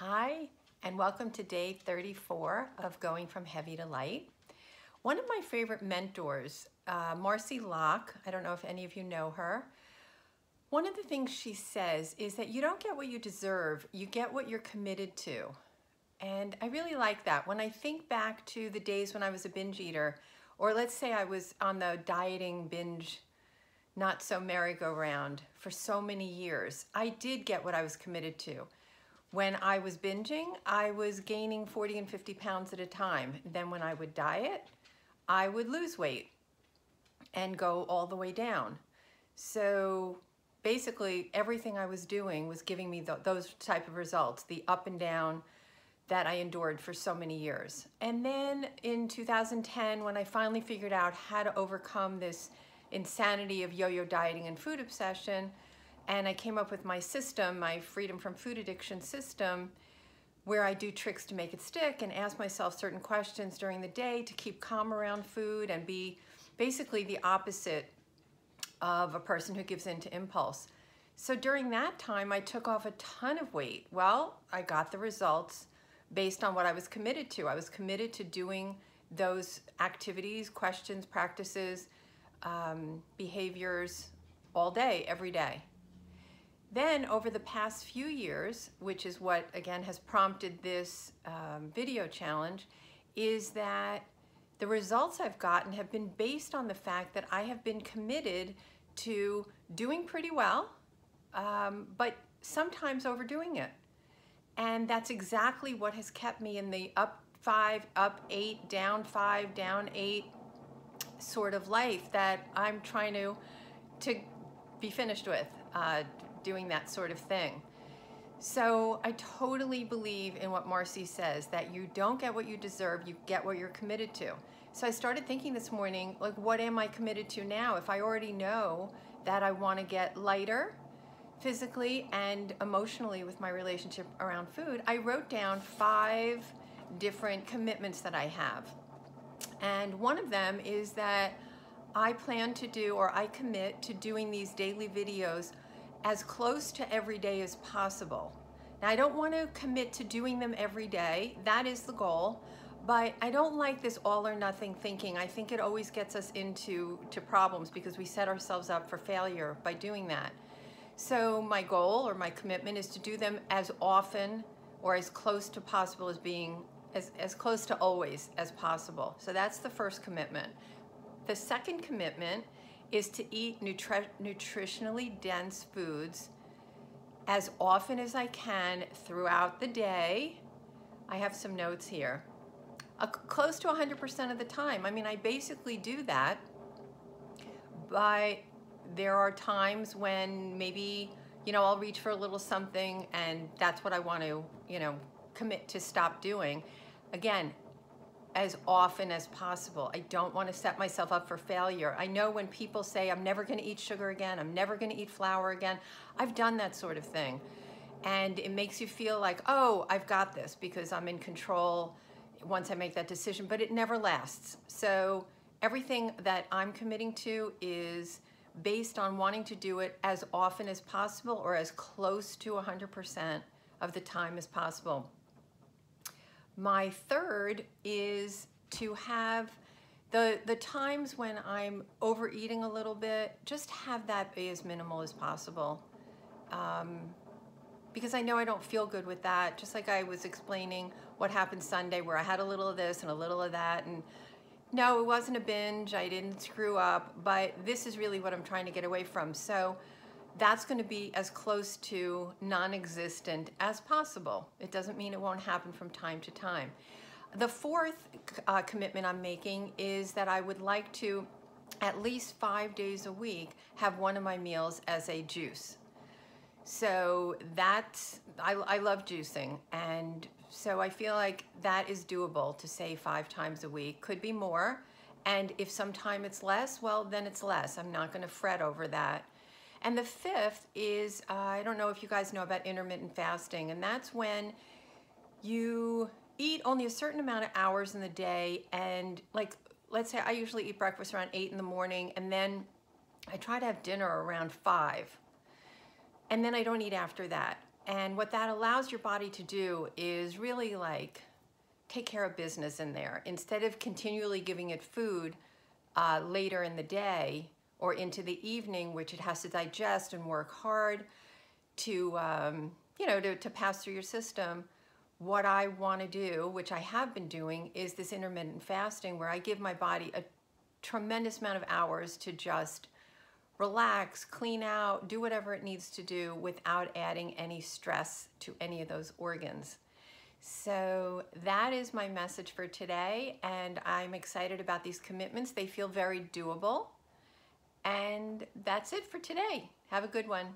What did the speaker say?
Hi, and welcome to day 34 of Going from Heavy to Light. One of my favorite mentors, Marci Lock, I don't know if any of you know her, one of the things she says is that you don't get what you deserve, you get what you're committed to. And I really like that. When I think back to the days when I was a binge eater, or let's say I was on the dieting binge, not so merry-go-round for so many years, I did get what I was committed to. When I was binging, I was gaining 40 and 50 pounds at a time. Then when I would diet, I would lose weight and go all the way down. So basically everything I was doing was giving me those type of results, the up and down that I endured for so many years. And then in 2010, when I finally figured out how to overcome this insanity of yo-yo dieting and food obsession, and I came up with my system, my freedom from food addiction system, where I do tricks to make it stick and ask myself certain questions during the day to keep calm around food and be basically the opposite of a person who gives in to impulse. So during that time, I took off a ton of weight. Well, I got the results based on what I was committed to. I was committed to doing those activities, questions, practices, behaviors all day, every day. Then over the past few years, which is what again has prompted this video challenge, is that the results I've gotten have been based on the fact that I have been committed to doing pretty well, but sometimes overdoing it. And that's exactly what has kept me in the up 5, up 8, down 5, down 8 sort of life that I'm trying to be finished with. Doing that sort of thing. So I totally believe in what Marci says, that you don't get what you deserve, you get what you're committed to. So I started thinking this morning, like, what am I committed to now? If I already know that I want to get lighter physically and emotionally with my relationship around food, I wrote down 5 different commitments that I have. And one of them is that I plan to do, or I commit to doing these daily videos as close to every day as possible. Now, I don't want to commit to doing them every day. That is the goal. But I don't like this all or nothing thinking. I think it always gets us into problems because we set ourselves up for failure by doing that. So my goal or my commitment is to do them as often or as close to possible as being, as close to always as possible. So that's the first commitment. The second commitment is to eat nutritionally dense foods as often as I can throughout the day. I have some notes here. Close to 100% of the time. I mean, I basically do that, but there are times when maybe, I'll reach for a little something and that's what I want to, commit to stop doing. Again, as often as possible. I don't want to set myself up for failure. I know when people say, I'm never going to eat sugar again, I'm never going to eat flour again, I've done that sort of thing. And it makes you feel like, oh, I've got this because I'm in control once I make that decision, but it never lasts. So everything that I'm committing to is based on wanting to do it as often as possible or as close to 100% of the time as possible. My third is to have the times when I'm overeating a little bit, just have that be as minimal as possible. Because I know I don't feel good with that. Just like I was explaining what happened Sunday where I had a little of this and a little of that. And no, it wasn't a binge. I didn't screw up, but this is really what I'm trying to get away from. So that's going to be as close to non-existent as possible. It doesn't mean it won't happen from time to time. The fourth commitment I'm making is that I would like to, at least 5 days a week, have one of my meals as a juice. So that's, I love juicing, and so I feel like that is doable to say 5 times a week. Could be more, and if sometime it's less, well, then it's less. I'm not going to fret over that. And the fifth is, I don't know if you guys know about intermittent fasting, and that's when you eat only a certain amount of hours in the day, and like, let's say I usually eat breakfast around 8 in the morning, and then I try to have dinner around 5, and then I don't eat after that. And what that allows your body to do is really like take care of business in there. Instead of continually giving it food later in the day or into the evening, which it has to digest and work hard to, to pass through your system, what I want to do, which I have been doing, is this intermittent fasting where I give my body a tremendous amount of hours to just relax, clean out, do whatever it needs to do without adding any stress to any of those organs. So that is my message for today, and I'm excited about these commitments. They feel very doable. And that's it for today. Have a good one.